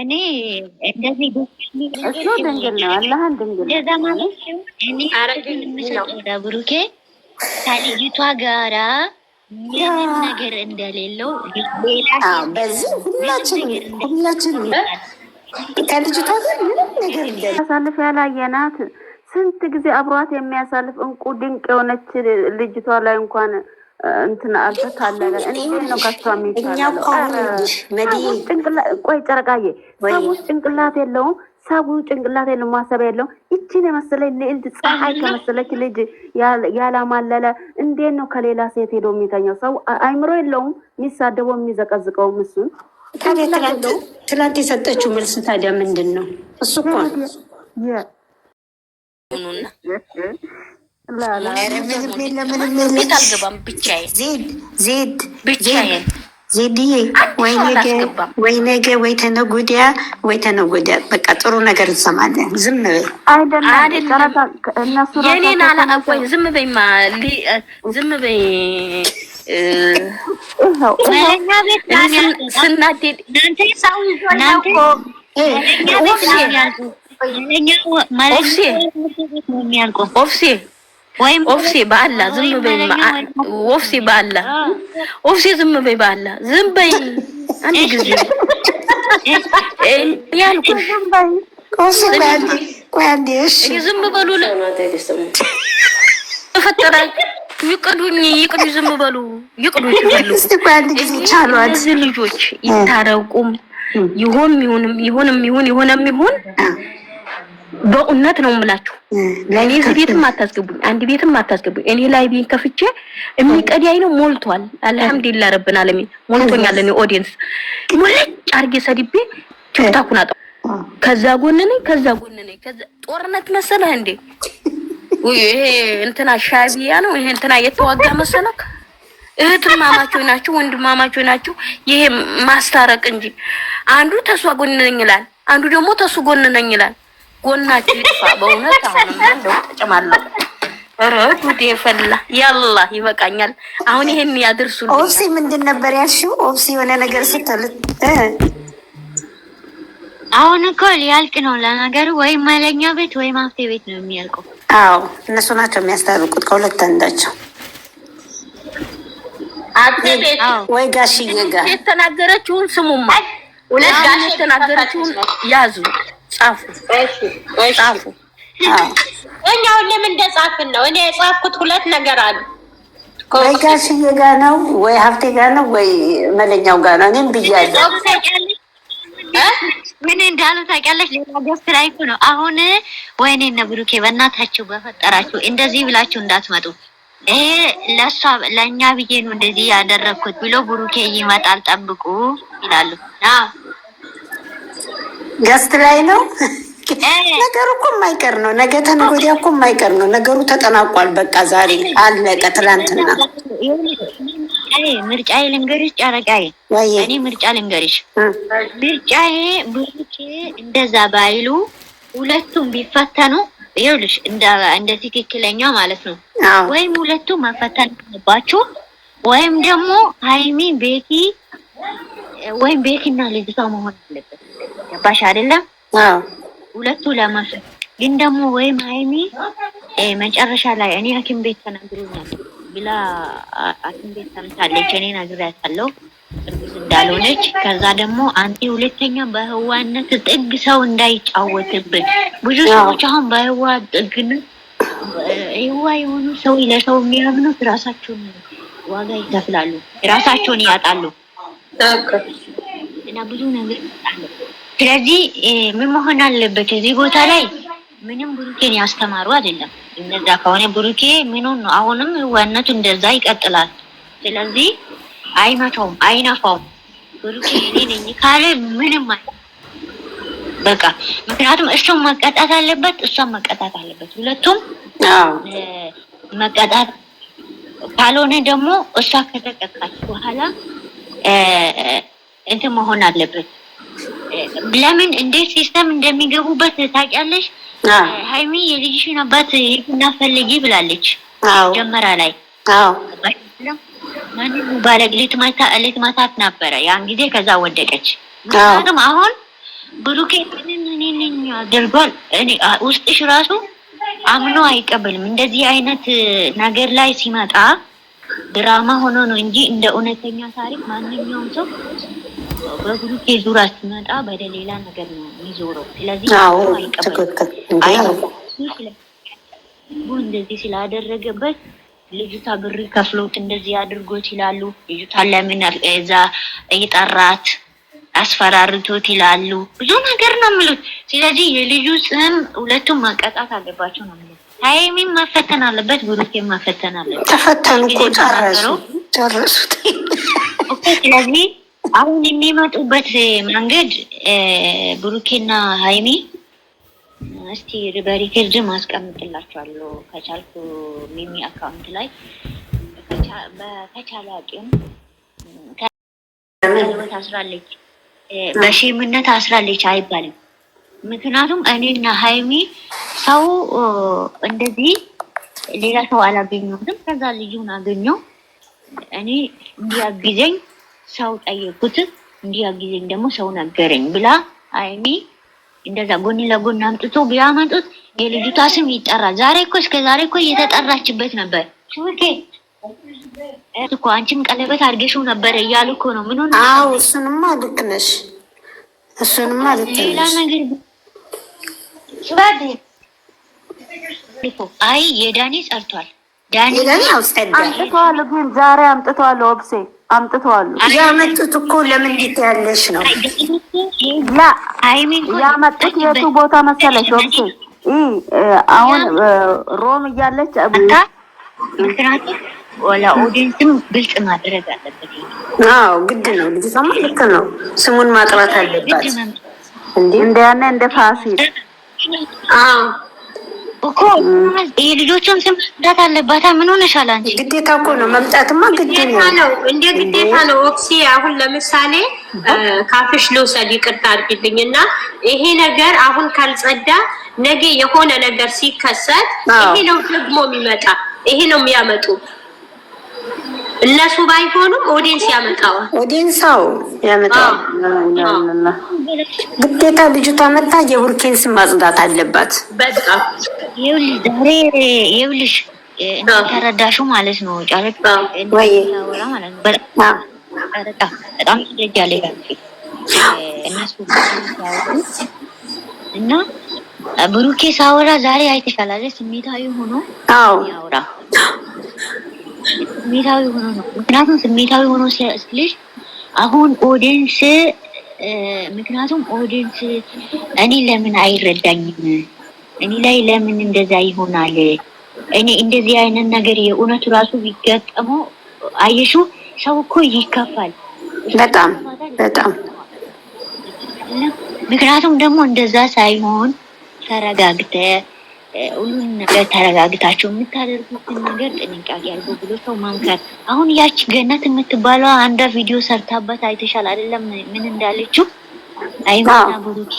እኔ እንደዚህ እሱ ድንግል ነው። አላህን ድንግል እንደዛ ማለት እኔ የምሰጠው ለብሩኬ ከልጅቷ ጋራ ምንም ነገር እንደሌለው ሁላችንም ከልጅቷ ጋር ምንም ነገር እንደሌለው አሳልፍ ያላየናት ስንት ጊዜ አብሯት የሚያሳልፍ እንቁ ድንቅ የሆነች ልጅቷ ላይ እንኳን እንትን አልተታለለ እንዴት ነው ከሷ የሚቻለው? ቆይ ጨረቃዬ ሰው ጭንቅላት የለውም። ሰው ጭንቅላት የለውም፣ ማሰብ የለውም። ይችን የመሰለች ልዕልት ፀሐይ ከመሰለች ልጅ ያላማለለ እንዴት ነው ከሌላ ሴት ሄዶ የሚተኛው? ሰው አይምሮ የለውም። የሚሳደበው የሚዘቀዝቀውም እሱን ትላንት የሰጠችው መልስ ታዲያ ምንድን ነው? እሱ እኮ ዜድዬ ወይ ነገ ወይ ተነገ ወዲያ በቃ ጥሩ ነገር እንሰማለን። ዝም በይ የኔን አላቆይ ዝም በይማ ዝም በይ። ስናዴድ ኦፍሴ ኦፍሴ በአላ ዝም በይ። ኦፍሴ በአላ ኦፍሴ ዝም በይ። በአላ ዝም በይ። አንድ ጊዜ ያልኩሽ ዝም በሉ። ተፈጠረ ይቅዱኝ ዝም በሉ። ይቅዱ እነዚህ ልጆች ይታረቁም ይሆንም በእውነት ነው የምላችሁ። ለኔ እዚህ ቤትም አታስገቡኝ፣ አንድ ቤትም አታስገቡኝ። እኔ ላይ ቤት ከፍቼ የሚቀዲያይ ነው ሞልቷል። አልሐምዱሊላህ ረብና አለሚን ሞልቶኛል። እኔ ኦዲየንስ ሙልጭ አርጌ ሰድቤ ቲክታኩን አጣ። ከዛ ጎን ነኝ ከዛ ጦርነት መሰለህ እንዴ? ይሄ እንትና ሻቢያ ነው ይሄ እንትና የተዋጋ መሰለህ? እህትማማቾች ናቸው፣ ወንድማማቾች ናቸው። ይሄ ማስታረቅ እንጂ አንዱ ተሷ ጎን ነኝ ይላል፣ አንዱ ደግሞ ተሱ ጎን ነኝ ይላል። ጎናችሁ ይጥፋ በእውነት። አሁንም እንደው ተጨማለሁ። ኧረ ጉዴ ፈላ። ያላ ይበቃኛል። አሁን ይሄን ያድርሱልኝ። ኦፍሲ ምንድን ነበር ያልሽው? ኦፍሲ የሆነ ነገር ስትልት አሁን እኮ ሊያልቅ ነው ለነገሩ። ወይ መለኛ ቤት ወይ ማፍቴ ቤት ነው የሚያልቀው። አዎ እነሱ ናቸው የሚያስታርቁት ከሁለት አንዳቸው። አጥቤ ቤት ወይ ጋሽዬ ጋር የተናገረችውን ስሙማ። ሁለት ጋሽ የተናገረችውን ያዙ ጻፉ። ጻፉ። እኛው ለምን እንደጻፍን ነው? እኔ የጻፍኩት ሁለት ነገር አለ። ወይ ጋሽዬ ጋር ነው ወይ ሀብቴ ጋር ነው ወይ መለኛው ጋር ነው። እኔም ብያለሁ። ምን እንዳሉ ታውቂያለሽ? ሌላ ገስት ላይ እኮ ነው አሁን። ወይኔ እነ ብሩኬ በእናታችሁ በፈጠራችሁ እንደዚህ ብላችሁ እንዳትመጡ። ይሄ ለእኛ ብዬ ነው እንደዚህ ያደረግኩት ብሎ ብሩኬ ይመጣል ጠብቁ ይላሉ። ገስት ላይ ነው ነገሩ እኮ የማይቀር ነው። ነገ ተነገ ወዲያ እኮ የማይቀር ነው ነገሩ። ተጠናቋል። በቃ ዛሬ አለቀ። ትላንትና ምርጫዬ ልንገርሽ ጨረቃዬ፣ እኔ ምርጫ ልንገርሽ። ምርጫዬ ብሩኬ እንደዛ ባይሉ ሁለቱም ቢፈተኑ ይኸውልሽ እንደ ትክክለኛ ማለት ነው። ወይም ሁለቱም መፈተን አለባችሁ ወይም ደግሞ ሃይሚ ቤቲ ወይም ቤቲና ልጅቷ መሆን አለበት። ገባሽ አይደለም? ሁለቱ ለማፈት ግን ደግሞ ወይም ሃይሚ መጨረሻ ላይ እኔ ሐኪም ቤት ተናግሮኛል ብላ ሐኪም ቤት ተምታለች። እኔ ነግሬያታለሁ እርጉዝ እንዳልሆነች። ከዛ ደግሞ አንተ ሁለተኛ በህዋነት ጥግ ሰው እንዳይጫወትብን። ብዙ ሰዎች አሁን በህዋ ጥግነት ህዋ የሆኑ ሰው ለሰው የሚያምኑት ራሳቸውን ዋጋ ይከፍላሉ፣ ራሳቸውን ያጣሉ እና ብዙ ነገር ይጣሉ። ስለዚህ ምን መሆን አለበት? እዚህ ቦታ ላይ ምንም ብሩኬን ያስተማሩ አይደለም። እንደዛ ከሆነ ብሩኬ ምኑን ነው አሁንም ዋናቱ እንደዛ ይቀጥላል። ስለዚህ አይመታውም አይነፋውም። ብሩኬ እኔ ነኝ ካለ ምንም በቃ ምክንያቱም እሱም መቀጣት አለበት እሷም መቀጣት አለበት። ሁለቱም መቀጣት ካልሆነ ደግሞ እሷ ከተቀጣች በኋላ እንትን መሆን አለበት። ለምን እንዴት ሲስተም እንደሚገቡበት ታውቂያለሽ? ሃይሚ የልጅሽን አባት ይናፈልጊ ብላለች ጀመራ ላይ። ማንም ባለግ ልትመታት ነበረ ያን ጊዜ። ከዛ ወደቀች። ምክንያቱም አሁን ብሩኬ ምን አድርጓል? እኔ ውስጥሽ ራሱ አምኖ አይቀበልም። እንደዚህ አይነት ነገር ላይ ሲመጣ ድራማ ሆኖ ነው እንጂ እንደ እውነተኛ ታሪክ ማንኛውም ሰው በብሩኬ ዙሪያ ሲመጣ በሌላ ነገር ነው የሚዞረው። ስለዚህ አይቀበልም። እንደዚህ ስላደረገበት ልጅቷ ብር ከፍሎት እንደዚህ አድርጎት ይላሉ። ልጅቷ ለምን እዛ እየጠራት አስፈራርቶት ይላሉ። ብዙ ነገር ነው የሚሉት። ስለዚህ የልጁ ስም ሁለቱም መቀጣት አለባቸው ነው የሚሉት። ሃይሚም መፈተን አለበት፣ ብሩኬም መፈተን አለበት። ተፈተኑ እኮ ጨረሱት። ስለዚህ አሁን የሚመጡበት መንገድ ብሩኬና ሃይሚ እስቲ በሪከርድ ማስቀምጥላችኋለሁ ከቻልኩ ሚሚ አካውንት ላይ በተቻለ አቅም ከህይወት አስራለች በሺምነት አስራለች አይባልም። ምክንያቱም እኔና ሃይሚ ሰው እንደዚህ ሌላ ሰው አላገኘሁትም። ከዛ ልጁን አገኘው እኔ እንዲያግዘኝ ሰው ጠየቁት፣ እንዲያግዘኝ ደግሞ ሰው ነገረኝ ብላ ሃይሚ እንደዛ ጎን ለጎን አምጥቶ ቢያመጡት የልጅቷ ስም ይጠራል። ዛሬ እስከ ዛሬ እየተጠራችበት ነበር። እኮ አንቺም ቀለበት አድርገሽው ነበር እያሉ እኮ ነው። ምን ሆነ? አዎ እሱንማ ልክ ነሽ፣ እሱንማ ልክ ነሽ። ሌላ ነገር አይ የዳኒ ጸርቷል። ዳኒ አምጥተዋል፣ ግን ዛሬ አምጥተዋል። ኦብሴ አምጥተዋል። ያመጡት እኮ ለምን ይታያለሽ ነው ያመጡት። የቱ ቦታ መሰለሽ? ኦብሴ አሁን ሮም እያለች ምክንያቱም ወላ ኦዲየንስም ግልጽ ማድረግ አለበት። አዎ ግድ ነው። ልጅቷማ ልክ ነው። ስሙን ማጥራት አለባት እንደ ያኔ እንደ ፋሲል እኮ የልጆቹን ስም ማጥራት አለባት። ምን ሆነሻል አንቺ? ግዴታ እኮ ነው። መምጣትማ ግዴታ ነው። እንደ ግዴታ ነው። ኦክሲ አሁን ለምሳሌ ካፍሽ ልውሰድ፣ ይቅርታ አድርጊልኝና ይሄ ነገር አሁን ካልጸዳ ነገ የሆነ ነገር ሲከሰት ይሄ ነው ደግሞ የሚመጣ ይሄ ነው የሚያመጡ። እነሱ ባይሆኑም ኦዲየንስ ያመጣዋል። ኦዲየንሳው ያመጣዋል። ግዴታ ልጅቷ መጣ የብሩኬን ስም ማጽዳት አለባት። በጣም ይኸውልሽ ተረዳሹ ማለት ነው። ጫለቃ ወይ ያወራ ማለት ነው። በጣም ይደጃለ እነሱ እና ብሩኬ ሳወራ ዛሬ አይተሻል አይደል? ስሜታዊ ሆኖ ያወራ ስሜታዊ ሆኖ ነው። ምክንያቱም ስሜታዊ ሆኖ ሲልሽ አሁን ኦዲየንስ ምክንያቱም ኦዲየንስ እኔ ለምን አይረዳኝም? እኔ ላይ ለምን እንደዛ ይሆናል? እኔ እንደዚህ አይነት ነገር የእውነቱ ራሱ ቢገጠመው አየሹ ሰው እኮ ይከፋል በጣም በጣም። ምክንያቱም ደግሞ እንደዛ ሳይሆን ተረጋግተ ሁሉን ነገር ተረጋግታችሁ የምታደርጉትን ነገር ጥንቃቄ አድርጉ ብሎ ሰው ማንከር። አሁን ያቺ ገነት የምትባለው አንዷ ቪዲዮ ሰርታበት አይተሻል አይደለም? ምን እንዳለችው አይማና ብሩኬ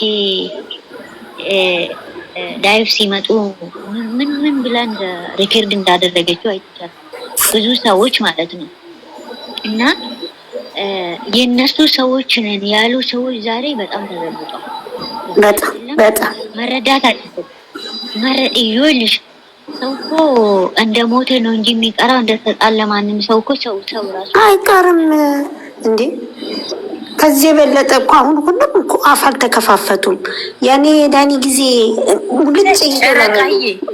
ላይቭ ሲመጡ ምን ብላ ሪከርድ እንዳደረገችው አይተሻል? ብዙ ሰዎች ማለት ነው። እና የእነሱ ሰዎች ነን ያሉ ሰዎች ዛሬ በጣም ተዘብጧል። በጣም መረዳት አለበት። ይኸውልሽ ሰው እኮ እንደ ሞተ ነው እንጂ የሚቀረው እንደ ተጣለ ማንም ሰው እኮ ሰው ራሱ አይቀርም እንዴ። ከዚህ የበለጠ እኮ አሁን ሁሉም እኮ አፍ አልተከፋፈቱም። ያኔ የዳኒ ጊዜ ሁልጭ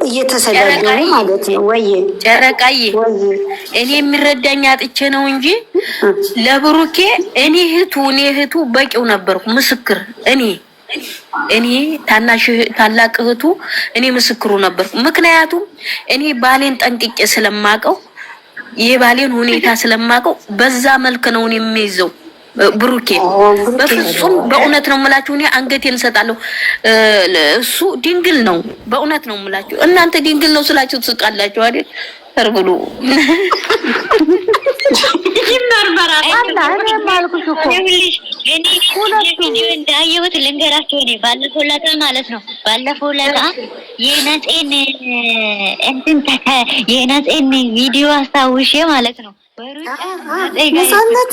እየተሰዳዱ ማለት ነው። ወይ ጨረቃዬ እኔ የሚረዳኝ አጥቼ ነው እንጂ ለብሩኬ እኔ እህቱ በቂው ነበርኩ ምስክር እኔ ታላቅ እህቱ እኔ ምስክሩ ነበርኩ። ምክንያቱም እኔ ባሌን ጠንቅቄ ስለማቀው የባሌን ሁኔታ ስለማቀው በዛ መልክ ነው የሚይዘው ብሩኬ። በፍጹም በእውነት ነው የምላችሁ፣ እኔ አንገቴን እሰጣለሁ። እሱ ድንግል ነው፣ በእውነት ነው የምላችሁ። እናንተ ድንግል ነው ስላችሁ ትስቃላችሁ አይደል? ተርብሉ ይመርመራ እንዳየሁት ልንገራቸው። እኔ ባለፈው ለታ ማለት ነው የነፄን ቪዲዮ አስታውሼ ማለት ነው ነፃነት